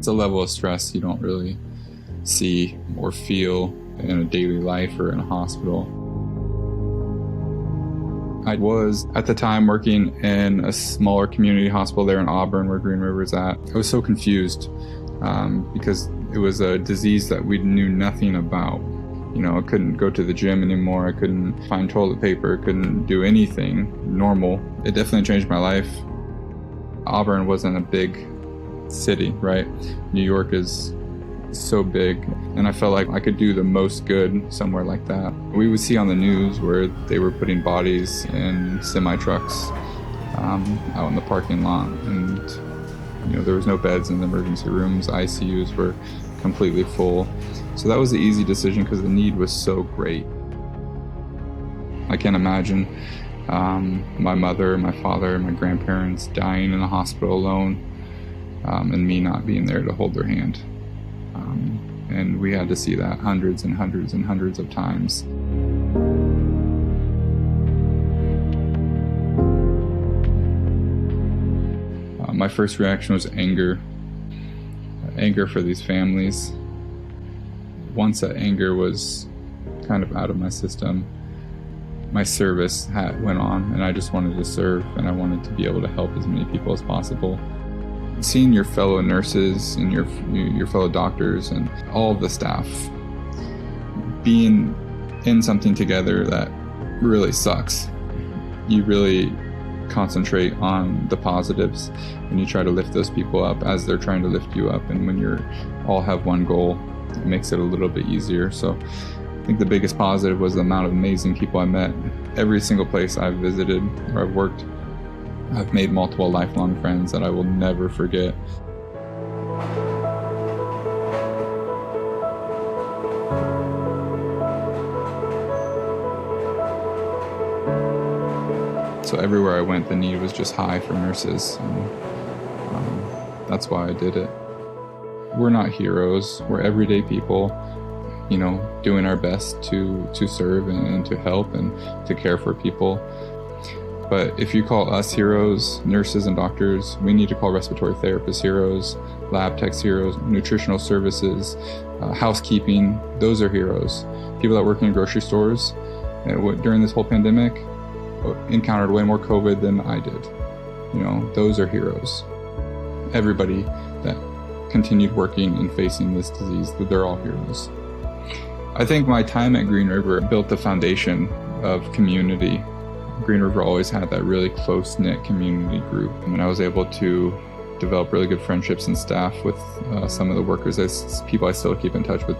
a level of stress you don't really see or feel in a daily life or in a hospital. I was, at the time, working in a smaller community hospital there in Auburn where Green River is at. I was so confused because it was a disease that we knew nothing about. You know, I couldn't go to the gym anymore. I couldn't find toilet paper. Couldn't do anything normal. It definitely changed my life. Auburn wasn't a big city, right? New York is so big, and I felt like I could do the most good somewhere like that. We would see on the news where they were putting bodies in semi-trucks out in the parking lot, and there was no beds in the emergency rooms. ICUs were completely full. So that was the easy decision because the need was so great. I can't imagine my mother, my father, my grandparents dying in a hospital alone, and me not being there to hold their hand. And we had to see that hundreds and hundreds and hundreds of times. My first reaction was anger for these families. Once that anger was kind of out of my system, my service hat went on, and I just wanted to serve, and I wanted to be able to help as many people as possible. Seeing your fellow nurses and your fellow doctors and all of the staff being in something together that really sucks, you really concentrate on the positives and you try to lift those people up as they're trying to lift you up. And when you're all have one goal, it makes it a little bit easier. So I think the biggest positive was the amount of amazing people I met. Every single place I've visited or I've worked, I've made multiple lifelong friends that I will never forget. So everywhere I went, the need was just high for nurses, and that's why I did it. We're not heroes. We're everyday people, doing our best to serve and to help and to care for people. But if you call us heroes, nurses and doctors, we need to call respiratory therapists heroes, lab techs heroes, nutritional services, housekeeping. Those are heroes. People that work in grocery stores during this whole pandemic encountered way more COVID than I did. Those are heroes. Everybody that continued working and facing this disease, they're all heroes. I think my time at Green River built the foundation of community. Green River always had that really close-knit community group, and I was able to develop really good friendships and staff with some of the workers. As people I still keep in touch with,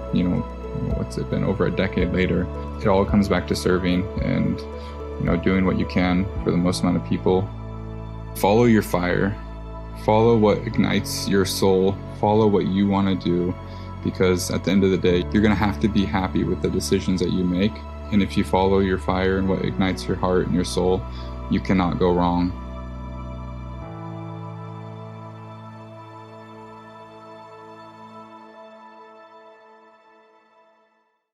what's it been, over a decade later. It all comes back to serving and doing what you can for the most amount of people. Follow your fire. Follow what ignites your soul. Follow what you want to do, because at the end of the day, you're going to have to be happy with the decisions that you make. And if you follow your fire and what ignites your heart and your soul, you cannot go wrong.